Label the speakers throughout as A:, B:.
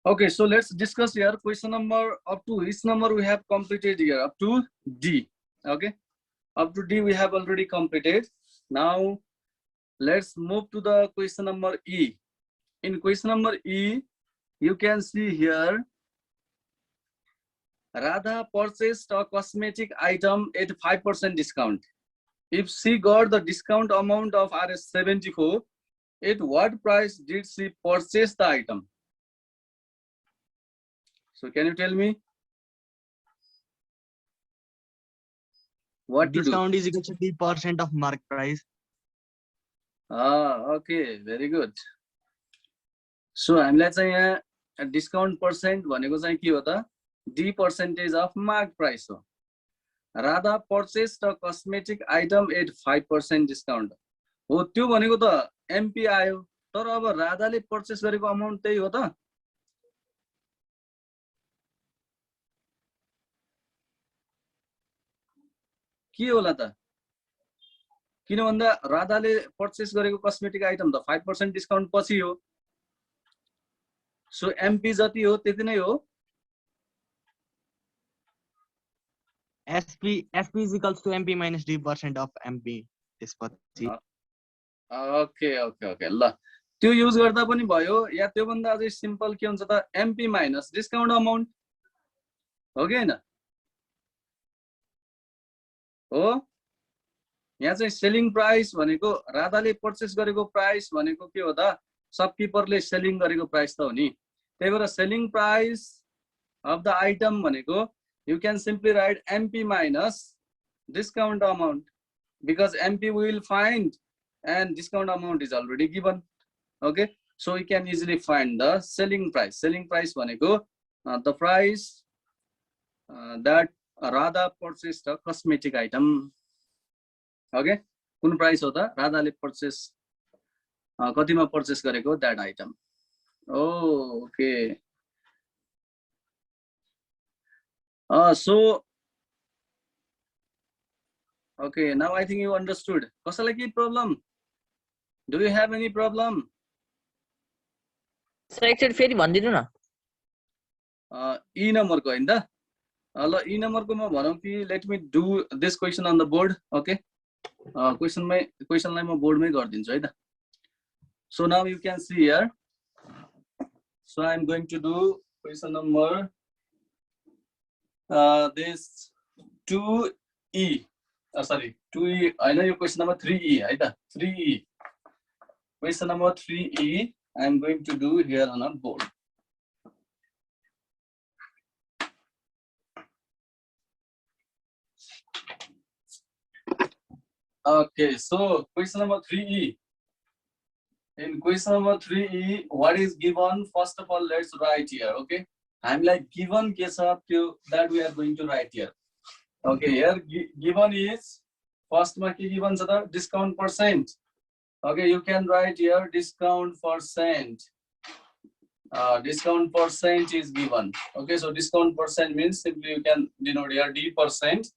A: Okay, so let's discuss here question number up to which number we have completed here, up to D. Okay, up to D we have already completed. Now let's move to the question number E. In question number E, you can see here Radha purchased a cosmetic item at 5% discount. If she got the discount amount of Rs 74, at what price did she purchase the item? So can you tell me what
B: discount
A: to do?
B: is equal to 3% of market price.
A: Okay, very good. So हामीलाई चाहिँ यहाँ discount percent भनेको चाहिँ के हो त? D percentage of market price हो. Radha purchased a cosmetic item at 5% discount. हो त्यो भनेको त MP आयो, तर अब राधाले पर्चेस गरेको अमाउन्ट त्यही हो त? के होला त? किन भन्दा राधाले पर्चेस गरेको कस्मेटिक आइटम त 5% डिस्काउन्ट पछि हो. सो MP जति हो त्यति नै हो.
B: SP is equals to MP minus D% of MP. त्यसपछि
A: ओके ल त्यो युज गर्दा पनि भयो या त्यो भन्दा अझै सिम्पल के हुन्छ त MP माइनस डिस्काउन्ट अमाउन्ट हो कि हैन? हो. यहाँ चाहिँ सेलिङ प्राइस भनेको राधाले पर्चेस गरेको प्राइस भनेको के हो त? सबकिपरले सेलिङ गरेको प्राइस त हो नि. त्यही भएर selling price of the item भनेको you can simply write MP minus discount amount because MP we will find and discount amount is already given. Okay, so we can easily find the selling price. Selling price भनेको the price that Radha purchased a cosmetic item. Okay, कुन price हो त? राधाले purchase कतिमा purchase गरेको that item. Oh, okay. So okay, now I think you understood. कसैलाई के problem? Do you have any problem?
C: Sir, एकचोटि फेरि भनिदिनु न.
A: E नम्बरको हैन त? ल E नम्बरको म भनौं कि let me do this question on the board. Okay, क्वेशनलाई म बोर्डमै गरिदिन्छु है त. So now you can see here. So I am going to do question number this 2E. Sorry, 2E. I know your question number 3E. Right? 3E. Question number 3E. I am going to do here on a board. Okay, so question number 3E. In question number 3E, what is given? First of all, let's write here. Okay, I'm like given case of that we are going to write here. Okay, here given is first market given the discount percent. Okay, you can write here discount percent. Discount percent is given. Okay, so discount percent means simply you can denote here D percent.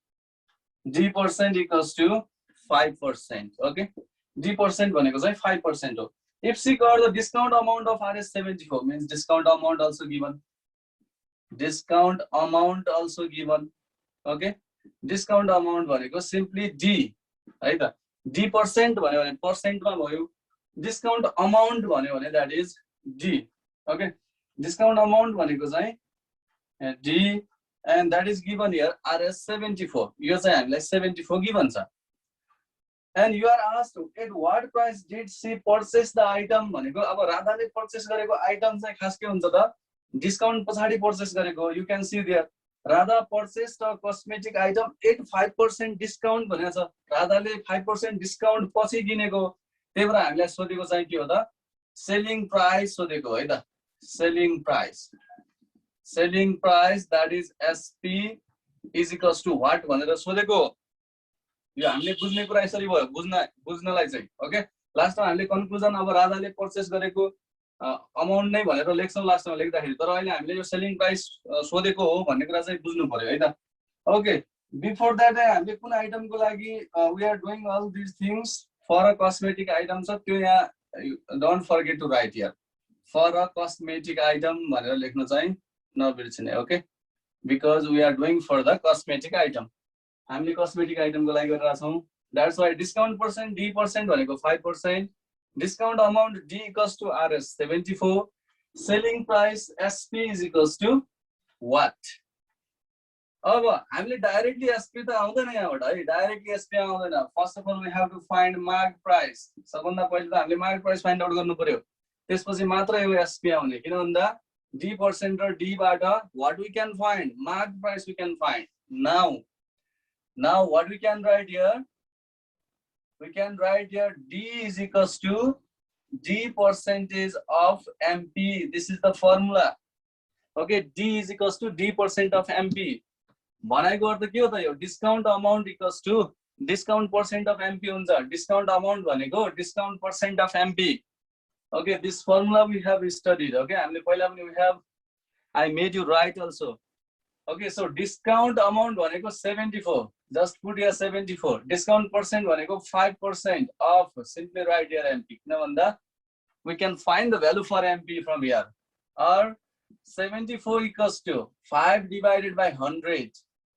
A: D percent equals to 5%. Okay, D percent भनेको चाहिँ 5% हो. If she got the discount amount of Rs 74 means discount amount also given. Discount amount also given. Okay, discount amount भनेको simply D है त. D percent भन्यो भने percent मा भयो. Discount amount भन्यो भने that is D. Okay, discount amount भनेको चाहिँ D and that is given here Rs 74. यो चाहिँ हामीलाई 74 given छ. And you are asked at what price did she purchase the item भनेको अब राधाले purchase गरेको item चाहिँ खास के हुन्छ त? Discount पछाडी purchase गरेको. You can see there Radha purchased a cosmetic item at 5% discount भनेको छ. राधाले 5% discount पछि किनेको. त्यही भएर हामीलाई सोधेको चाहिँ के हो त? Selling price सोधेको है त. Selling price. Selling price that is SP is equals to what भनेर सोधेको. यो हामीले बुझ्ने कुरा यसरी भयो बुझ्नलाई चाहिँ. ओके, लास्टमा हामीले कन्क्लुजन अब राधाले पर्चेस गरेको अमाउन्ट नै भनेर लेख्छौं लास्टमा लेख्दाखेरि. तर अहिले हामीले यो सेलिङ प्राइस सोधेको हो भन्ने कुरा चाहिँ बुझ्नु पर्यो है त. ओके, बिफोर दैट हामीले कुन आइटमको लागि we are doing all this things for a cosmetic item छ त्यो यहाँ don't forget to write here. for a cosmetic item भनेर लेख्न चाहिँ नबिर्सिने. Okay, because we are doing for the cosmetic item. हामीले cosmetic item को लागि गरिरहेका छौं. That's why discount percent D% भनेको 5%. Discount amount D equals to RS 74. Selling price SP is equals to what? अब हामीले डाइरेक्टली SP त आउँदैन यहाँबाट है, डाइरेक्टली SP आउँदैन. First of all we have to find mark price. सबभन्दा पहिले त हामीले mark price find out गर्नु पर्यो. त्यसपछि मात्र यो SP आउने. किन भन्दा D% र D बाट what we can find? Mark price we can find. Now what we can write here? We can write here D is equals to D percentage of MP. This is the formula. Okay, D is equals to D% of MP. भनेको अर्थ के हो त यो? Discount amount equals to discount percent of MP हुन्छ. Discount amount भनेको discount percent of MP. Okay, this formula we have studied. Okay, हामीले पहिला पनि we have, I made you write also. Okay, so discount amount भनेको 74. Just put here 74. Discount percent भनेको 5% of, simply write here MP. किन भन्दा we can find the value for MP from here. Or 74 equals to 5 divided by 100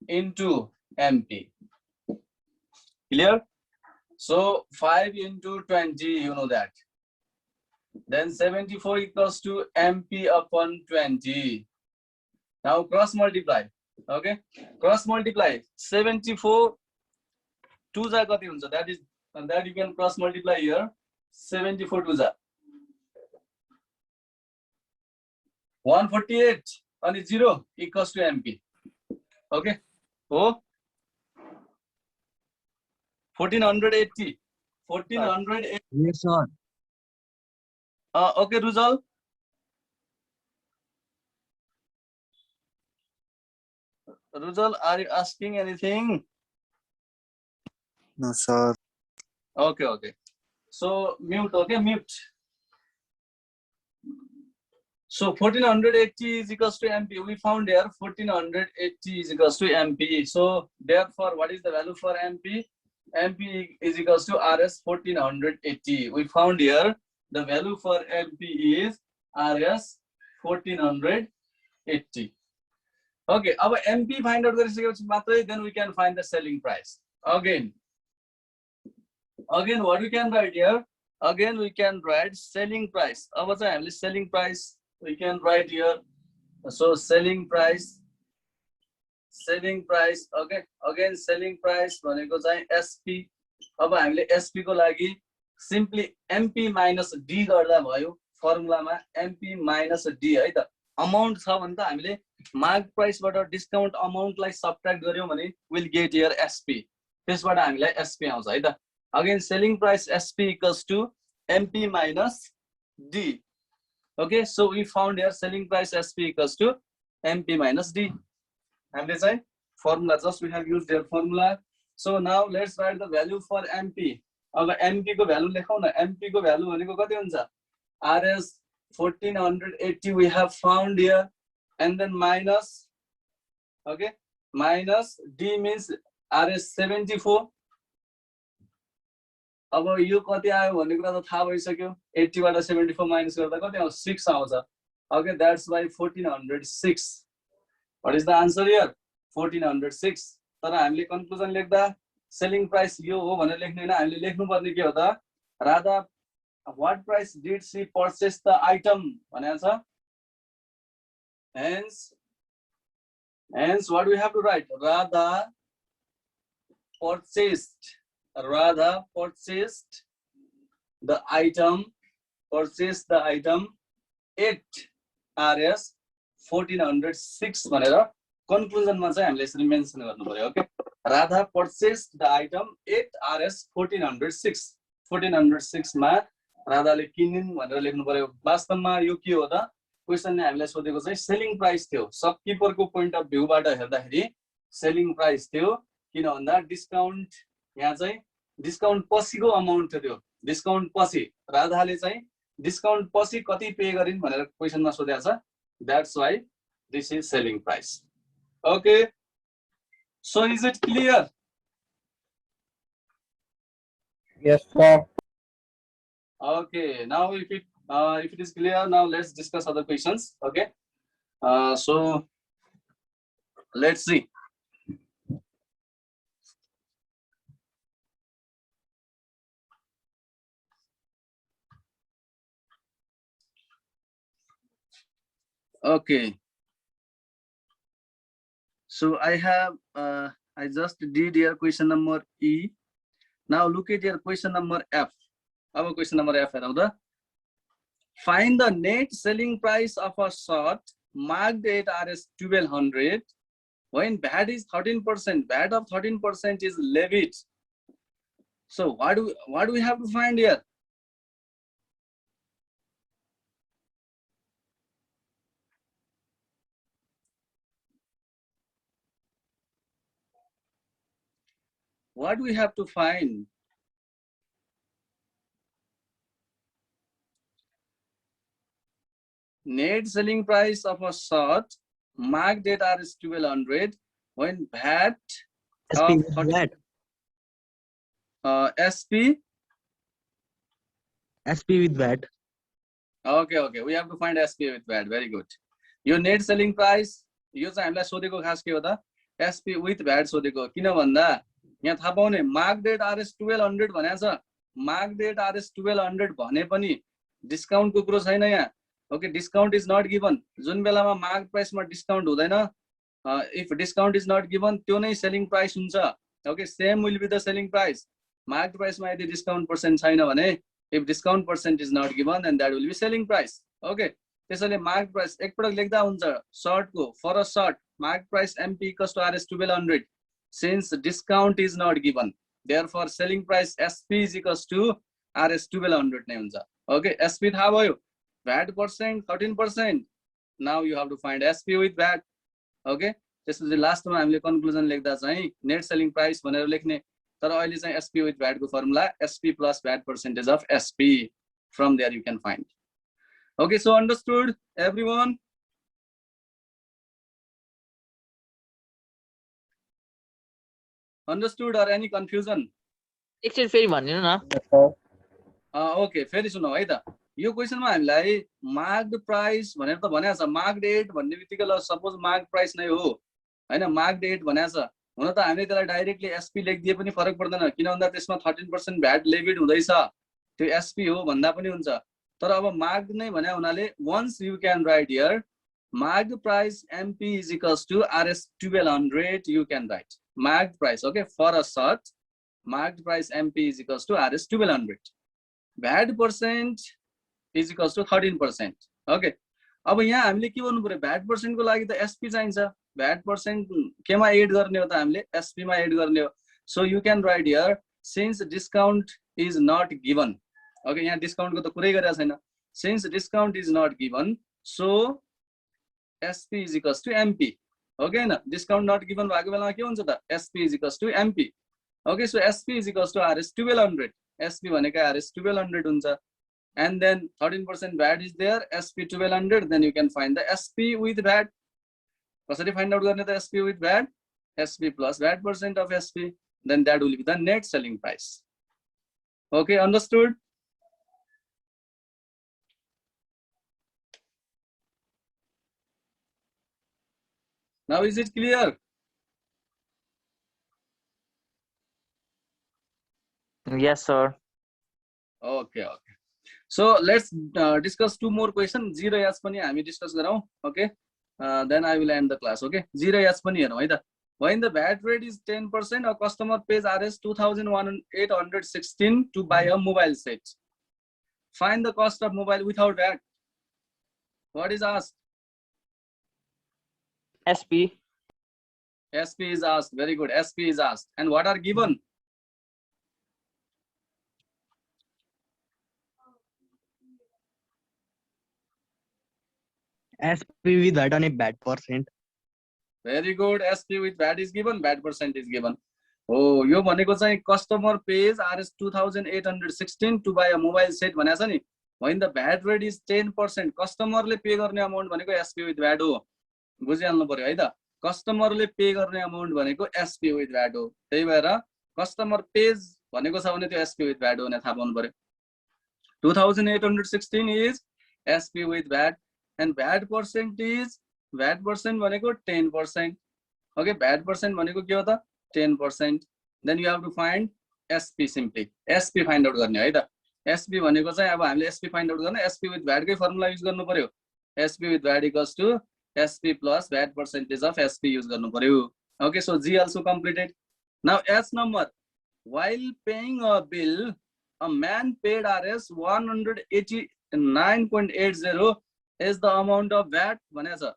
A: into MP. Clear? So 5 into 20, you know that. Then 74 equals to MP upon 20. Now cross multiply. Okay, cross multiply. 74 2 जा कति हुन्छ? That is, that you can cross multiply here. 74 2 जा 148 and 0 equals to MP. Okay, oh 1480. 1480.
B: Yes, sir.
A: Okay, Ruzal. Ruzal, are you asking anything?
C: No, sir.
A: Okay. So mute. Okay, mute. So 1480 is equals to MP. We found here 1480 is equals to MP. So therefore, what is the value for MP? MP is equals to RS 1480. We found here the value for MP is RS 1480. Okay, our MP find out then we can find the selling price. Again, what we can write here? Again, we can write selling price. Our selling price we can write here. So selling price. Okay. Again, selling price भनेको चाहिँ SP. अब हामीले SP को लागि simply MP minus D गर्दा भयो. फर्मुलामा MP minus D है त. Amount छ भने त हामीले mark price बाट discount amount लाई subtract गर्यौं भने will get here SP. त्यसबाट हामीलाई SP आउँछ है त. Again, selling price SP equals to MP minus D. Okay, so we found here selling price SP equals to MP minus D. हामीले चाहिँ formula, just we have used their formula. So now let's write the value for MP. अब MP को value लेखौं न. MP को value भनेको कति हुन्छ? RS 1480 we have found here, and then minus, okay, minus D means RS 74. अब यो कति आयो भन्ने कुरा त थाहा भइसक्यो. 80 बाट 74 माइनस गर्दा कति आउँछ? 6 आउँछ. Okay, that's why 1406. What is the answer here? 1406. तर हामीले कन्क्लुजन लेख्दा सेलिङ प्राइस यो हो भनेर लेख्नु हैन. हामीले लेख्नु पर्ने के हो त? Radha what price did she purchase the item भनेको छ. Hence what we have to write? Radha purchased the item at RS 1406 भनेर कन्क्लुजनमा चाहिँ हामीले यसरी मेन्सन गर्नु पर्यो. Okay, Radha purchased the item at RS 1406 मा राधाले किनिन् भनेर लेख्नु पर्यो. वास्तवमा यो के हो त? क्वेशनले हामीलाई सोधेको चाहिँ सेलिङ प्राइस थियो. सबकिपरको पोइन्ट अफ भ्यूबाट हेर्दाखेरि सेलिङ प्राइस थियो. किन भन्दा डिस्काउन्ट यहाँ चाहिँ डिस्काउन्ट पछिको अमाउन्ट थियो. डिस्काउन्ट पछि राधाले चाहिँ डिस्काउन्ट पछि कति पे गरिन् भनेर क्वेशनमा सोधेको छ. That's why this is selling price. Okay, so is it clear?
C: Yes, sir.
A: Okay, now if If it is clear, now let's discuss other questions. Okay. So let's see. Okay. So I have I just did your question number E. Now look at your question number F. Our question number F है find the net selling price of a shot marked at RS 1200 when VAT is 13%. VAT of 13% is levied. So what do we have to find here? What we have to find? Net selling price of a shot marked at RS 1200 when VAT
B: SP
A: of
B: with VAT.
A: SP.
B: SP with VAT.
A: Okay. We have to find SP with VAT. Very good. Your net selling price. यो चाहिँ हामीलाई सोधेको खास के हो त SP with VAT सोधेको किन भन्दा यहाँ थाहा पाउने मार्क डेट RS 1200 भनेको छ मार्क डेट RS 1200 भने पनि डिस्काउन्ट को कुरो छैन यहाँ okay discount is not given जुन बेलामा मार्क प्राइसमा डिस्काउन्ट हुँदैन if discount is not given त्यो नै सेलिङ प्राइस हुन्छ okay same will be the selling price mark प्राइसमा यदि डिस्काउन्ट पर्सेन्ट छैन भने if discount percent is not given then that will be selling price okay त्यसैले mark price एकपटक लेख्दा हुन्छ short को for a short mark price MP equals to RS 1200 since discount is not given therefore selling price SP is equals to RS 1200 नै हुन्छ okay SP थाहा भयो VAT percent 13% now you have to find SP with VAT okay त्यसपछि लास्टमा हामीले conclusion लेख्दा चाहिँ net selling price भनेर लेख्ने तर अहिले चाहिँ SP with VAT को formula SP plus VAT percentage of SP from there you can find okay so understood everyone understood or any confusion
C: एकचोटि फेरि भन्दिनु न
A: ओके फेरि सुनौ है त यो क्वेशनमा हामीलाई मार्क्ड प्राइस भनेर त भनेको छ मार्क डेट भन्ने बित्तिकै ल सपोज मार्क प्राइस नै हो हैन मार्क डेट भनेको छ हुन त हामीले त्यसलाई डाइरेक्टली SP लेखिदिए पनि फरक पर्दैन किन भन्दा त्यसमा 13% VAT लेभिड हुँदैछ त्यो SP हो भन्दा पनि हुन्छ तर अब मार्क नै भने हुनाले once you can write here marked price MP is equals to RS 1200 you can write marked price okay for a short marked price MP is equals to RS 1200 VAT percent is equals to 13% okay अब यहाँ हामीले के गर्नु पर्यो VAT percent को लागि त SP चाहिन्छ VAT percent केमा एड गर्ने हो त हामीले SP मा एड गर्ने हो so you can write here since discount is not given okay यहाँ डिस्काउन्ट को त कुरै गरेको छैन since discount is not given so SP is equals to MP okay हैन डिस्काउन्ट नट गिवन भएको बेलामा के हुन्छ त SP is equals to MP okay so SP is equals to RS 1200 SP भनेको RS 1200 हुन्छ and then 13% VAT is there SP 1200 then you can find the SP with VAT कसरी find out गर्ने त SP with VAT SP plus VAT percent of SP then that will be the net selling price okay understood now is it clear
C: Yes, sir.
A: okay so let's discuss two more questions 0 यास पनि हामी discuss गरौँ okay then I will end the class okay 0 यास पनि हेरौँ है त when the VAT rate is 10% a customer pays RS 2816 to buy a mobile set find the cost of mobile without VAT what is asked
C: SP.
A: SP is asked very good SP is asked and what are given
B: SP with VAT on a VAT percent.
A: very good SP with VAT is given VAT percent is given oh यो भनेको चाहिँ customer pays RS 2816 to buy a mobile set भनेको छ नि when the VAT rate is 10% customer ले pay गर्ने amount भनेको SP with VAT हो बुझिहाल्नु पर्यो है त customer ले पे गर्ने अमाउन्ट भनेको SP with VAT हो त्यही भएर customer pays भनेको छ भने त्यो SP with VAT हो भने थाहा पाउनु पर्यो 2816 is SP with VAT, and VAT percent भनेको 10%. Okay, VAT percent भनेको के हो त 10%. Then you have to find SP simply. SP find out गर्ने है त. SP भनेको चाहिँ अब हामीले SP find out गर्न SP with VAT कै फर्मुला युज गर्नु पर्यो. SP with VAT equals to SP plus VAT percentage of SP use garnu paryo. Okay, so G also completed. Now S number, while paying a bill, a man paid Rs 189.80 is the amount of VAT bhanecha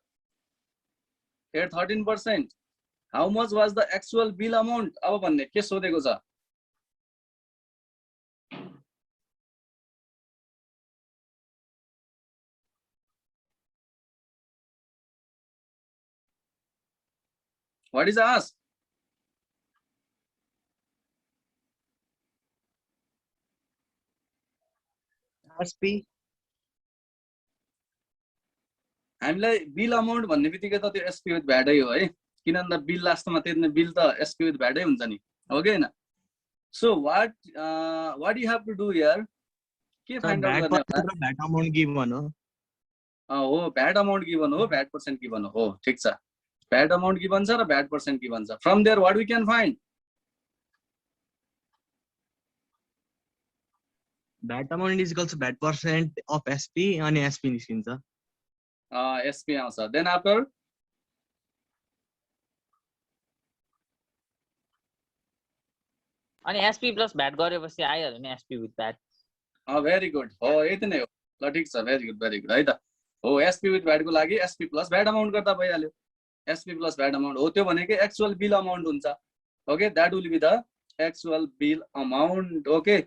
A: at 13%. How much was the actual bill amount? Aba bhanne ke sodeko cha. What is asked?
B: SP.
A: हामीलाई bill amount भन्ने बित्तिकै त त्यो SP with भ्याटै हो है, किनभने bill लास्टमा तिर्ने बिल त एसपी विथ भ्याटै हुन्छ नि, हो कि हैन? So what you have to do here, के फाइन्ड आउट गर्ने होला?
B: भ्याट अमाउन्ट गिवन हो।
A: हो, भ्याट अमाउन्ट गिवन हो, भ्याट पर्सेन्ट गिवन हो, ठीक छ। भ्याट अमाउन्ट गिवन छ र भ्याट पर्सेन्ट गिवन छ। From there what we can find?
B: VAT amount is equals to VAT percent of SP अनि एसपी निस्किन्छ।
A: एसपी आउँछ। देन आफ्टर
C: अनि एसपी प्लस भ्याट गरेपछि आइहाल्यो नि SP with VAT.
A: Very good, हो यति नै हो। ल ठीक छ, भेरी गुड है त। हो, एसपी विथ भ्याट को लागि एसपी प्लस भ्याट अमाउन्ट गर्दा भइहाल्यो। एसपी प्लस भ्याट अमाउन्ट हो, त्यो भनेको एक्चुअल बिल अमाउन्ट हुन्छ। Okay, that will be the actual bill amount. Okay,